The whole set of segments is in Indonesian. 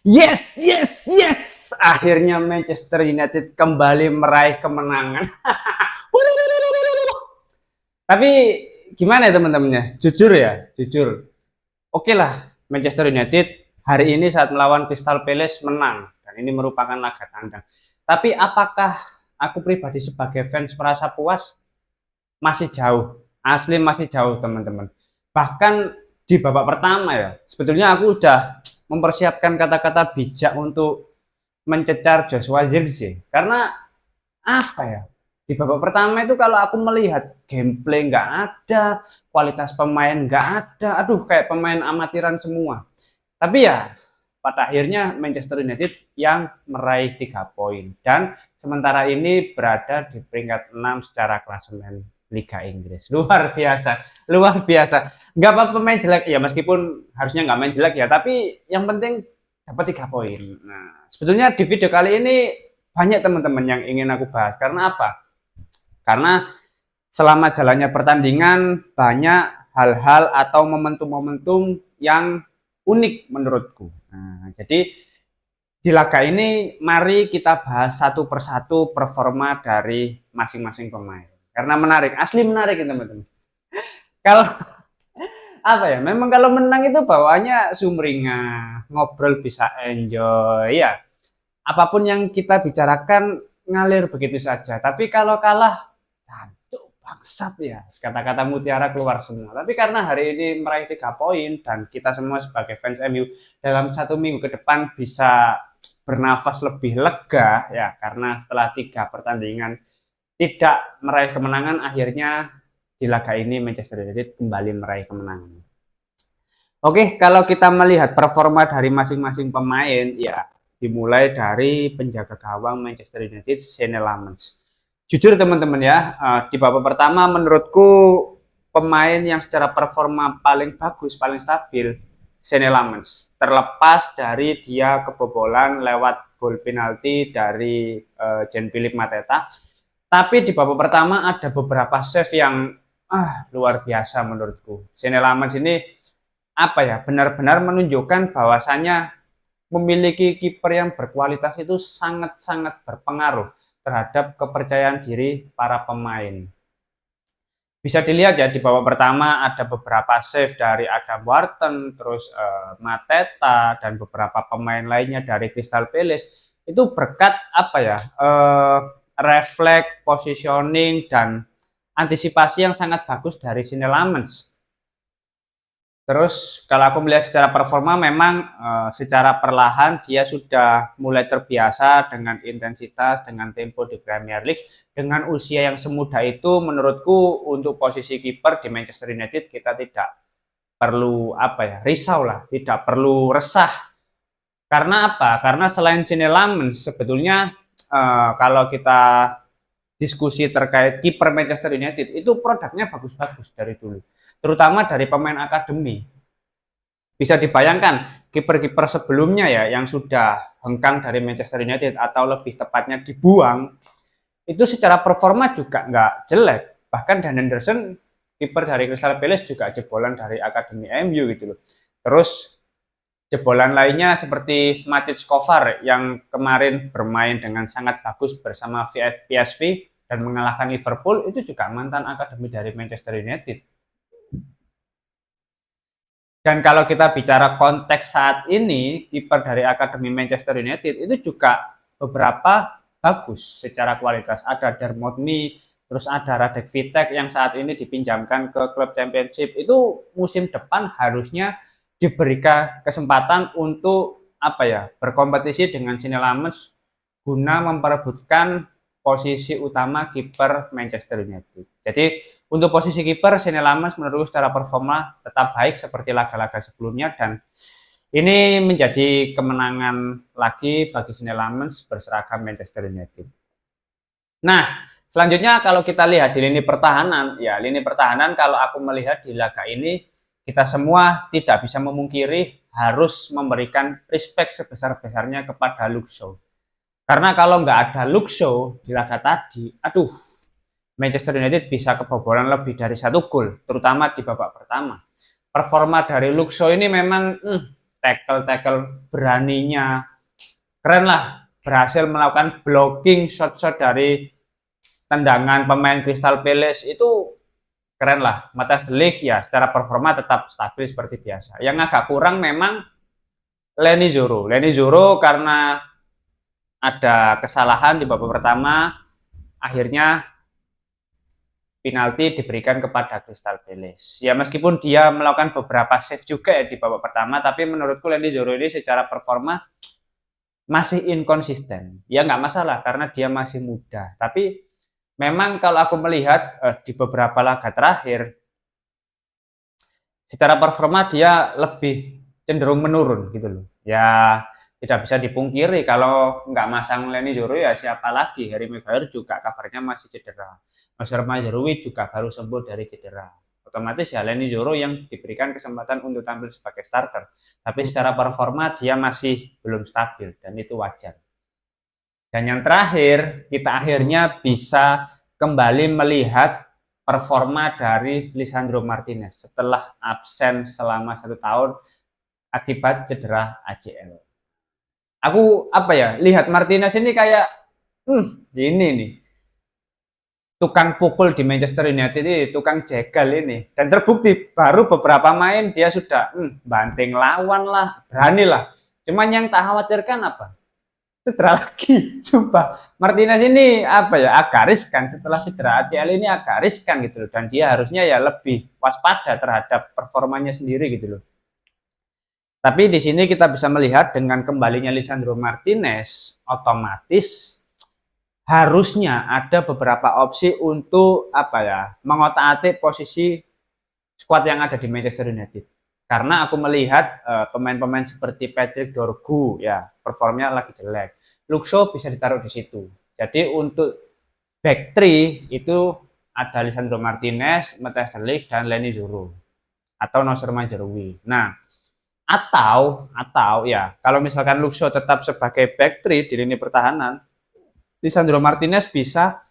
Yes, yes, yes. Akhirnya Manchester United kembali meraih kemenangan. Tapi gimana ya teman-temannya? Jujur ya, jujur. Oke lah, Manchester United hari ini saat melawan Crystal Palace menang dan ini merupakan laga tandang. Tapi apakah aku pribadi sebagai fans merasa puas? Masih jauh. Asli masih jauh, teman-teman. Bahkan di babak pertama ya, sebetulnya aku udah mempersiapkan kata-kata bijak untuk mencecar Joshua Zirkzee karena apa ya, di babak pertama itu kalau aku melihat gameplay nggak ada, kualitas pemain nggak ada, aduh kayak pemain amatiran semua. Tapi ya pada akhirnya Manchester United yang meraih 3 poin dan sementara ini berada di peringkat 6 secara klasemen Liga Inggris. Luar biasa, luar biasa. Nggak apa-apa main jelek ya, meskipun harusnya nggak main jelek ya, tapi yang penting dapat 3 poin. Nah, sebetulnya di video kali ini banyak teman-teman yang ingin aku bahas. Karena apa? Karena selama jalannya pertandingan banyak hal-hal atau momentum-momentum yang unik menurutku. Nah, jadi di laga ini mari kita bahas satu persatu performa dari masing-masing pemain. Karena menarik, asli menarik teman-teman. Kalau apa ya? Memang kalau menang itu bawaannya sumringah, ngobrol bisa enjoy ya. Apapun yang kita bicarakan ngalir begitu saja. Tapi kalau kalah, jancuk bangsat ya. Kata-kata mutiara keluar semua. Tapi karena hari ini meraih 3 poin dan kita semua sebagai fans MU dalam 1 minggu ke depan bisa bernafas lebih lega ya, karena setelah 3 pertandingan tidak meraih kemenangan, akhirnya di laga ini Manchester United kembali meraih kemenangan. Oke, kalau kita melihat performa dari masing-masing pemain, ya dimulai dari penjaga gawang Manchester United, Senne Lammens. Jujur teman-teman ya, di babak pertama menurutku pemain yang secara performa paling bagus, paling stabil, Senne Lammens. Terlepas dari dia kebobolan lewat gol penalti dari Jean-Philippe Mateta, tapi di babak pertama ada beberapa save yang luar biasa menurutku. Senne Lammens ini apa ya, benar-benar menunjukkan bahwasannya memiliki kiper yang berkualitas itu sangat-sangat berpengaruh terhadap kepercayaan diri para pemain. Bisa dilihat ya di babak pertama ada beberapa save dari Adam Wharton, terus Mateta dan beberapa pemain lainnya dari Crystal Palace itu berkat apa ya, refleks, positioning dan antisipasi yang sangat bagus dari Senne Lammens. Terus kalau aku melihat secara performa memang secara perlahan dia sudah mulai terbiasa dengan intensitas, dengan tempo di Premier League. Dengan usia yang semuda itu menurutku untuk posisi kiper di Manchester United kita tidak perlu apa ya, risau lah, tidak perlu resah. Karena apa? Karena selain Cine Lamen sebetulnya kalau kita diskusi terkait kiper Manchester United itu produknya bagus-bagus dari dulu, terutama dari pemain akademi. Bisa dibayangkan kiper-kiper sebelumnya ya yang sudah hengkang dari Manchester United atau lebih tepatnya dibuang, itu secara performa juga nggak jelek. Bahkan Dan Henderson kiper dari Crystal Palace juga jebolan dari akademi MU gitu loh. Terus jebolan lainnya seperti Matic Kovar yang kemarin bermain dengan sangat bagus bersama PSV dan mengalahkan Liverpool, itu juga mantan akademi dari Manchester United. Dan kalau kita bicara konteks saat ini, kiper dari Akademi Manchester United itu juga beberapa bagus secara kualitas. Ada Dermot Mee, terus ada Radek Vitek yang saat ini dipinjamkan ke klub Championship. Itu musim depan harusnya diberikan kesempatan untuk apa ya, berkompetisi dengan Senne Lammens guna memperebutkan posisi utama kiper Manchester United. Jadi untuk posisi kiper, Senne Lammens menurutku secara performa tetap baik seperti laga-laga sebelumnya dan ini menjadi kemenangan lagi bagi Senne Lammens berseragam Manchester United. Nah, selanjutnya kalau kita lihat di lini pertahanan, ya lini pertahanan kalau aku melihat di laga ini kita semua tidak bisa memungkiri harus memberikan respect sebesar-besarnya kepada Luke Shaw. Karena kalau nggak ada Luke Shaw di laga tadi, aduh, Manchester United bisa kebobolan lebih dari 1 gol, terutama di babak pertama. Performa dari Luke Shaw ini memang tackle beraninya keren lah, berhasil melakukan blocking shot-shot dari tendangan pemain Crystal Palace itu keren lah. Matthijs de Ligt ya secara performa tetap stabil seperti biasa. Yang agak kurang memang Leny Yoro. Leny Yoro karena ada kesalahan di babak pertama, akhirnya penalti diberikan kepada Crystal Palace. Ya meskipun dia melakukan beberapa save juga ya di babak pertama, tapi menurutku Leny Yoro ini secara performa masih inkonsisten. Ya nggak masalah karena dia masih muda. Tapi memang kalau aku melihat di beberapa laga terakhir, secara performa dia lebih cenderung menurun gitu loh. Ya tidak bisa dipungkiri kalau nggak masang Leny Yoro ya siapa lagi. Harry Maguire juga kabarnya masih cedera. Nozer Mazraoui juga baru sembuh dari cedera. Otomatis ya Leny Yoro yang diberikan kesempatan untuk tampil sebagai starter. Tapi secara performa dia masih belum stabil dan itu wajar. Dan yang terakhir, kita akhirnya bisa kembali melihat performa dari Lisandro Martinez setelah absen selama 1 tahun akibat cedera ACL. Aku apa ya, lihat Martinez ini kayak, ini nih, tukang pukul di Manchester United ini, tukang jegal ini. Dan terbukti baru beberapa main dia sudah banting lawan lah, berani lah. Cuman yang tak khawatirkan apa? Cedera lagi, coba Martinez ini apa ya agak riskan setelah cedera ACL ini agak riskan gitu loh, dan dia harusnya ya lebih waspada terhadap performanya sendiri gitu loh. Tapi di sini kita bisa melihat dengan kembalinya Lisandro Martinez, otomatis harusnya ada beberapa opsi untuk apa ya mengotak-atik posisi skuad yang ada di Manchester United. Karena aku melihat pemain-pemain seperti Patrick Dorgu ya performnya lagi jelek. Luke Shaw bisa ditaruh di situ. Jadi untuk back three itu ada Lisandro Martinez, Matthijs de Ligt dan Leny Yoro atau Nozer Mazraoui. Nah, atau ya kalau misalkan Luke Shaw tetap sebagai back three di lini pertahanan, Lisandro Martinez bisa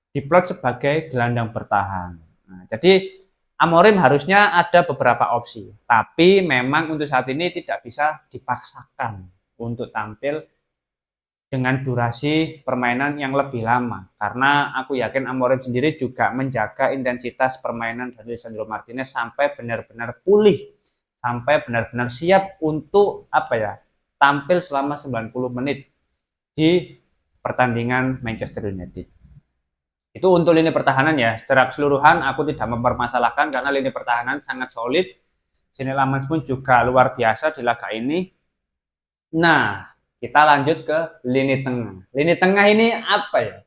diplot sebagai gelandang bertahan. Nah, jadi Amorim harusnya ada beberapa opsi, tapi memang untuk saat ini tidak bisa dipaksakan untuk tampil dengan durasi permainan yang lebih lama, karena aku yakin Amorim sendiri juga menjaga intensitas permainan dari Lisandro Martinez sampai benar-benar pulih, sampai benar-benar siap untuk apa ya tampil selama 90 menit di pertandingan Manchester United. Itu untuk lini pertahanan ya. Secara keseluruhan aku tidak mempermasalahkan karena lini pertahanan sangat solid. Sini Lamans pun juga luar biasa di laga ini. Nah, kita lanjut ke lini tengah. Lini tengah ini apa ya?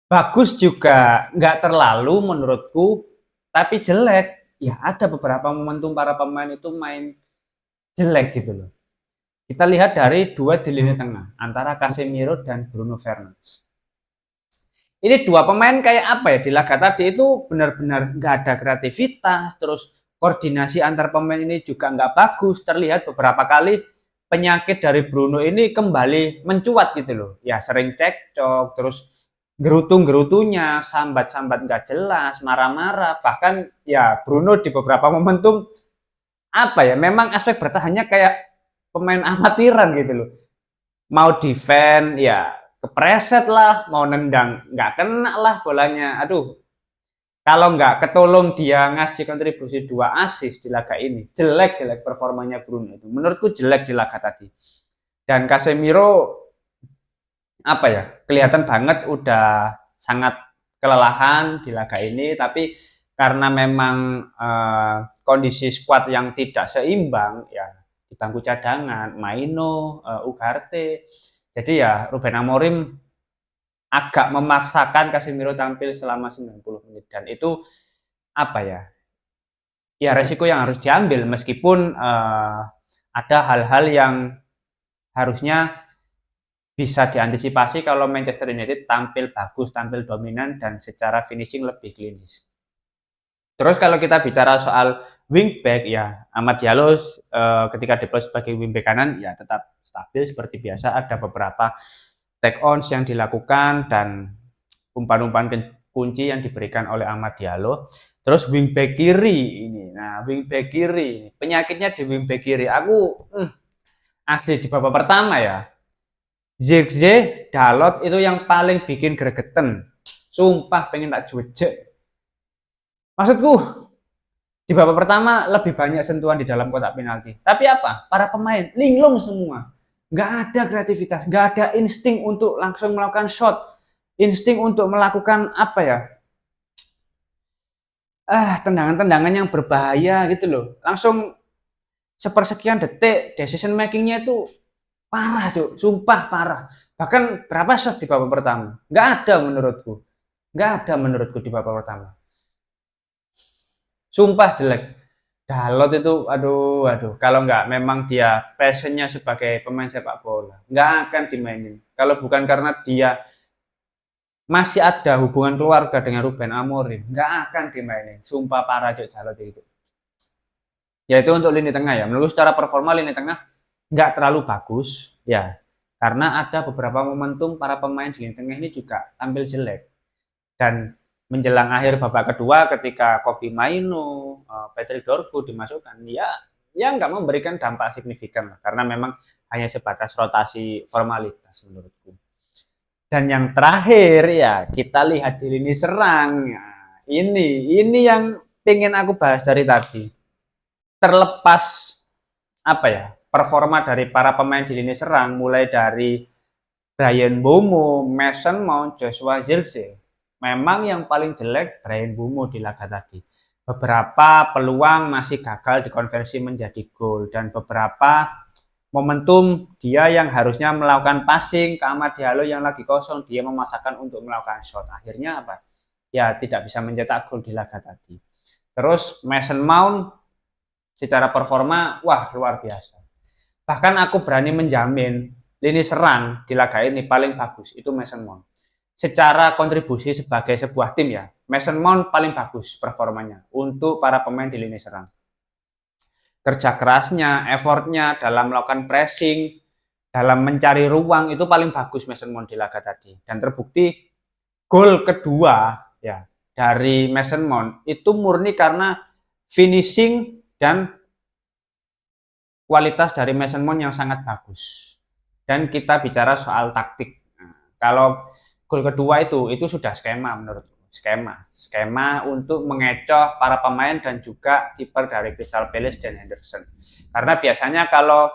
Bagus juga, nggak terlalu menurutku, tapi jelek. Ya ada beberapa momentum para pemain itu main jelek gitu loh. Kita lihat dari dua di lini tengah, antara Casemiro dan Bruno Fernandes. Ini dua pemain kayak apa ya di laga tadi itu benar-benar nggak ada kreativitas, terus koordinasi antar pemain ini juga nggak bagus. Terlihat beberapa kali penyakit dari Bruno ini kembali mencuat gitu loh. Ya sering cekcok, terus gerutu-gerutunya, sambat-sambat nggak jelas, marah-marah. Bahkan ya Bruno di beberapa momentum apa ya, memang aspek bertahannya kayak pemain amatiran gitu loh. Mau defend ya kepreset lah, mau nendang nggak kena lah bolanya. Aduh, kalau nggak ketolong dia ngasih kontribusi 2 assist di laga ini, jelek performanya Bruno itu. Menurutku jelek di laga tadi. Dan Casemiro apa ya, kelihatan banget udah sangat kelelahan di laga ini, tapi karena memang kondisi skuad yang tidak seimbang ya di bangku cadangan, Maino, Ugarte. Jadi ya Ruben Amorim agak memaksakan Casemiro tampil selama 90 menit dan itu apa ya? Ya resiko yang harus diambil meskipun ada hal-hal yang harusnya bisa diantisipasi kalau Manchester United tampil bagus, tampil dominan dan secara finishing lebih klinis. Terus kalau kita bicara soal wingback ya Amad Diallo ketika deploy sebagai wingback kanan ya tetap stabil seperti biasa, ada beberapa take ons yang dilakukan dan umpan-umpan kunci yang diberikan oleh Amad Diallo. Terus wingback kiri ini. Nah, wingback kiri. Penyakitnya di wingback kiri. Aku asli di babak pertama ya. Zirkzee, Dalot itu yang paling bikin gregeten. Sumpah pengen tak jujek. Maksudku, di babak pertama lebih banyak sentuhan di dalam kotak penalti. Tapi apa? Para pemain linglung semua. Nggak ada kreativitas, nggak ada insting untuk langsung melakukan shot. Insting untuk melakukan apa ya? Tendangan-tendangan yang berbahaya gitu loh. Langsung sepersekian detik decision makingnya itu parah tuh, sumpah parah. Bahkan berapa shot di babak pertama? Nggak ada menurutku. Nggak ada menurutku di babak pertama. Sumpah jelek. Dalot itu, aduh, aduh. Kalau nggak memang dia passionnya sebagai pemain sepak bola, nggak akan dimainin. Kalau bukan karena dia masih ada hubungan keluarga dengan Ruben Amorim, nggak akan dimainin. Sumpah parah cok Dalot itu. Ya itu untuk lini tengah ya. Menurut secara performa lini tengah nggak terlalu bagus ya. Karena ada beberapa momentum para pemain di lini tengah ini juga tampil jelek. Dan menjelang akhir babak kedua ketika Kobbie Mainoo, Patrick Dorgu dimasukkan, ya nggak memberikan dampak signifikan karena memang hanya sebatas rotasi formalitas menurutku. Dan yang terakhir ya kita lihat di lini serang. Nah, ini yang pengen aku bahas dari tadi. Terlepas apa ya performa dari para pemain di lini serang mulai dari Bryan Mbeumo, Mason Mount, Joshua Zirkzee. Memang yang paling jelek Bryan Mbeumo di laga tadi. Beberapa peluang masih gagal dikonversi menjadi gol dan beberapa momentum dia yang harusnya melakukan passing ke Amad Diallo yang lagi kosong dia memaksakan untuk melakukan shot. Akhirnya apa? Ya tidak bisa mencetak gol di laga tadi. Terus Mason Mount secara performa wah luar biasa. Bahkan aku berani menjamin lini serang di laga ini paling bagus itu Mason Mount. Secara kontribusi sebagai sebuah tim ya, Mason Mount paling bagus performanya untuk para pemain di lini serang. Kerja kerasnya, effortnya dalam melakukan pressing, dalam mencari ruang itu paling bagus Mason Mount di laga tadi. Dan terbukti gol kedua ya dari Mason Mount itu murni karena finishing dan kualitas dari Mason Mount yang sangat bagus. Dan kita bicara soal taktik. Nah, kalau gol kedua itu sudah skema menurutku. Skema untuk mengecoh para pemain dan juga kiper dari Crystal Palace dan Henderson. Karena biasanya kalau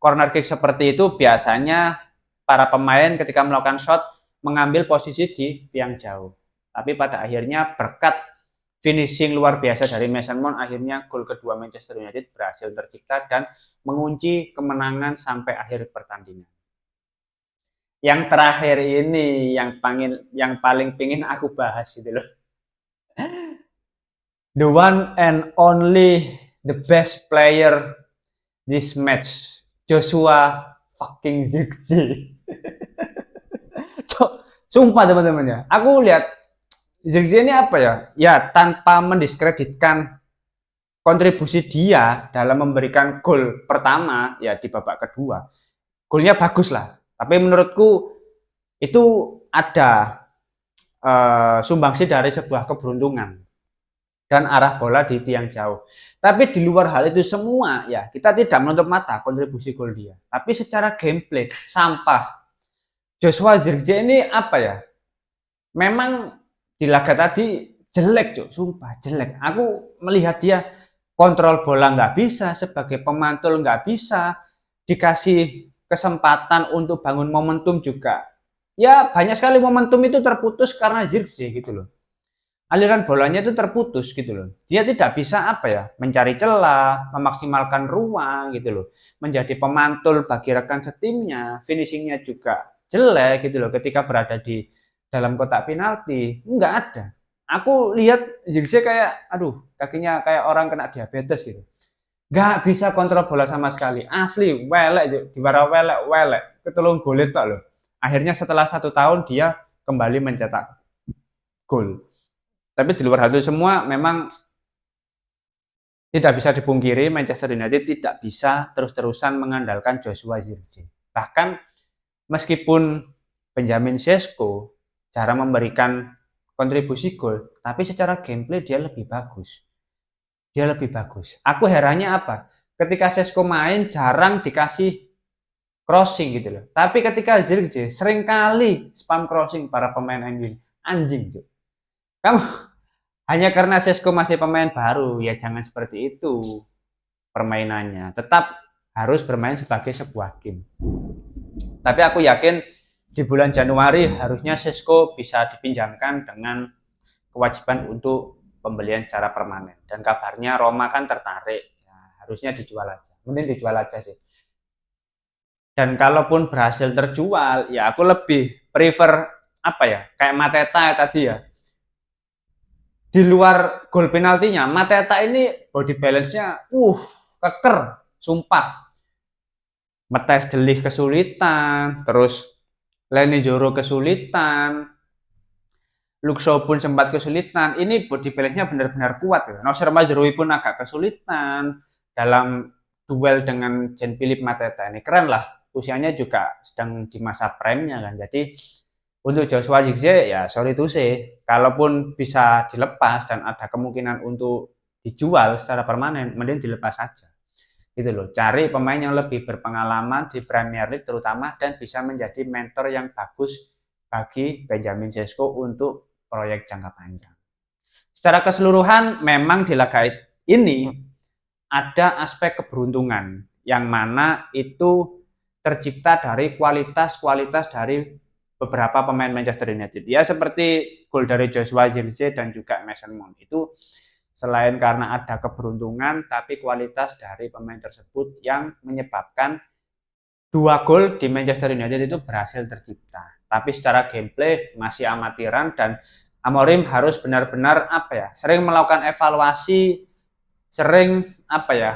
corner kick seperti itu biasanya para pemain ketika melakukan shot mengambil posisi di tiang jauh. Tapi pada akhirnya berkat finishing luar biasa dari Mason Mount akhirnya gol kedua Manchester United berhasil tercipta dan mengunci kemenangan sampai akhir pertandingan. Yang terakhir ini yang paling pingin aku bahas gitu loh. The one and only the best player this match, Joshua fucking Zirkzee. Sumpah teman-teman ya, aku lihat Zirkzee ini apa ya? Ya tanpa mendiskreditkan kontribusi dia dalam memberikan gol pertama ya di babak kedua. Golnya bagus lah, tapi menurutku itu ada sumbangsi dari sebuah keberuntungan dan arah bola di tiang jauh. Tapi di luar hal itu semua ya kita tidak menutup mata kontribusi gol dia. Tapi secara gameplay sampah. Joshua Zirkzee ini apa ya? Memang di laga tadi jelek cok, sumpah jelek. Aku melihat dia kontrol bola nggak bisa, sebagai pemantul nggak bisa, dikasih kesempatan untuk bangun momentum juga. Ya banyak sekali momentum itu terputus karena Zirkzee gitu loh. Aliran bolanya itu terputus gitu loh. Dia tidak bisa apa ya, mencari celah, memaksimalkan ruang gitu loh. Menjadi pemantul bagi rekan setimnya, finishingnya juga jelek gitu loh ketika berada di dalam kotak penalti. Enggak ada. Aku lihat Zirkzee kayak, aduh, kakinya kayak orang kena diabetes gitu. Nggak bisa kontrol bola sama sekali. Asli, welek, diwara welek. Ketulung golet tok loh. Akhirnya setelah 1 tahun dia kembali mencetak gol. Tapi di luar hal itu semua memang tidak bisa dipungkiri Manchester United tidak bisa terus-terusan mengandalkan Joshua Zirkzee. Bahkan meskipun Benjamin Sesko cara memberikan kontribusi gol, tapi secara gameplay dia lebih bagus. Dia lebih bagus. Aku herannya apa? Ketika Sesko main jarang dikasih crossing gitu loh. Tapi ketika Zirkzee sering kali spam crossing para pemain MU. Anjing, Cuk. Kamu hanya karena Sesko masih pemain baru, ya jangan seperti itu permainannya. Tetap harus bermain sebagai sebuah tim. Tapi aku yakin di bulan Januari harusnya Sesko bisa dipinjamkan dengan kewajiban untuk pembelian secara permanen. Dan kabarnya Roma kan tertarik, ya, harusnya dijual aja. Mending dijual aja sih. Dan kalaupun berhasil terjual, ya aku lebih prefer apa ya, kayak Mateta ya tadi ya. Di luar gol penaltinya, Mateta ini body balance-nya keker, sumpah. Metes Delih kesulitan, terus Leny Joro kesulitan, Luxo pun sempat kesulitan. Ini body balance-nya benar-benar kuat ya. Noser Mazraoui pun agak kesulitan dalam duel dengan Jean Philippe Mateta. Ini keren lah. Usianya juga sedang di masa prime-nya kan. Jadi untuk Joshua Zirkzee ya sorry to say, kalaupun bisa dilepas dan ada kemungkinan untuk dijual secara permanen, mending dilepas saja. Gitu loh. Cari pemain yang lebih berpengalaman di Premier League terutama dan bisa menjadi mentor yang bagus bagi Benjamin Sesko untuk proyek jangka panjang. Secara keseluruhan memang di laga ini ada aspek keberuntungan yang mana itu tercipta dari kualitas-kualitas dari beberapa pemain Manchester United. Ya seperti gol dari Joshua Zirkzee dan juga Mason Mount. Itu selain karena ada keberuntungan, tapi kualitas dari pemain tersebut yang menyebabkan 2 gol di Manchester United itu berhasil tercipta. Tapi secara gameplay masih amatiran dan Amorim harus benar-benar sering melakukan evaluasi, sering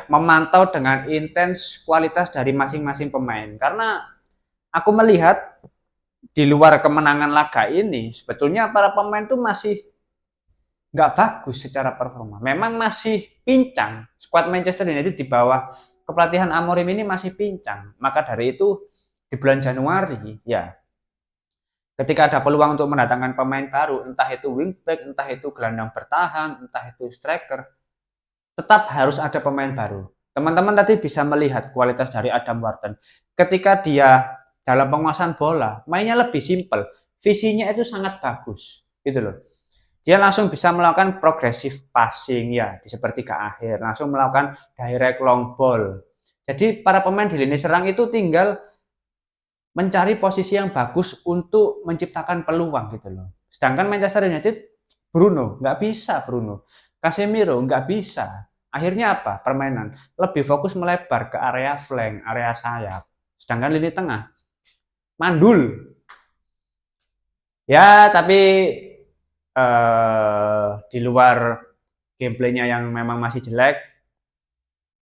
memantau dengan intens kualitas dari masing-masing pemain. Karena aku melihat di luar kemenangan laga ini sebetulnya para pemain tuh masih nggak bagus secara performa. Memang masih pincang. Skuad Manchester United di bawah kepelatihan Amorim ini masih pincang. Maka dari itu di bulan Januari ya ketika ada peluang untuk mendatangkan pemain baru, entah itu wingback, entah itu gelandang bertahan, entah itu striker, tetap harus ada pemain baru. Teman-teman tadi bisa melihat kualitas dari Adam Wharton. Ketika dia dalam penguasaan bola, mainnya lebih simpel. Visinya itu sangat bagus, gitu loh. Dia langsung bisa melakukan progressive passing ya di sepertiga akhir, langsung melakukan direct long ball. Jadi para pemain di lini serang itu tinggal mencari posisi yang bagus untuk menciptakan peluang gitu loh. Sedangkan Manchester United, Bruno nggak bisa, Bruno Casemiro nggak bisa. Akhirnya apa? Permainan lebih fokus melebar ke area flank, area sayap. Sedangkan lini tengah mandul. Ya, tapi di luar gameplaynya yang memang masih jelek,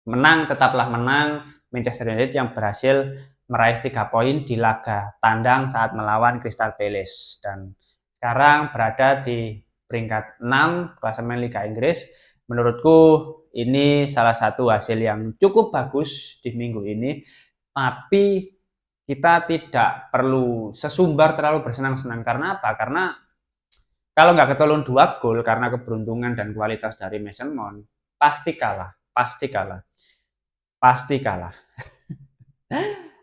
menang tetaplah menang. Manchester United yang berhasil meraih 3 poin di laga tandang saat melawan Crystal Palace dan sekarang berada di peringkat 6 klasemen Liga Inggris. Menurutku ini salah satu hasil yang cukup bagus di minggu ini, tapi kita tidak perlu sesumbar terlalu bersenang-senang. Karena apa? Karena kalau nggak ketolong 2 gol karena keberuntungan dan kualitas dari Mason Mount, pasti kalah, pasti kalah, pasti kalah.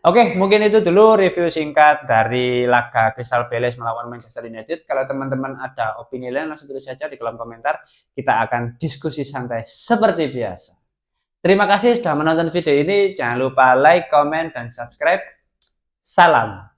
Oke, mungkin itu dulu review singkat dari laga Crystal Palace melawan Manchester United. Kalau teman-teman ada opini lain, langsung tulis saja di kolom komentar. Kita akan diskusi santai seperti biasa. Terima kasih sudah menonton video ini. Jangan lupa like, comment, dan subscribe. Salam.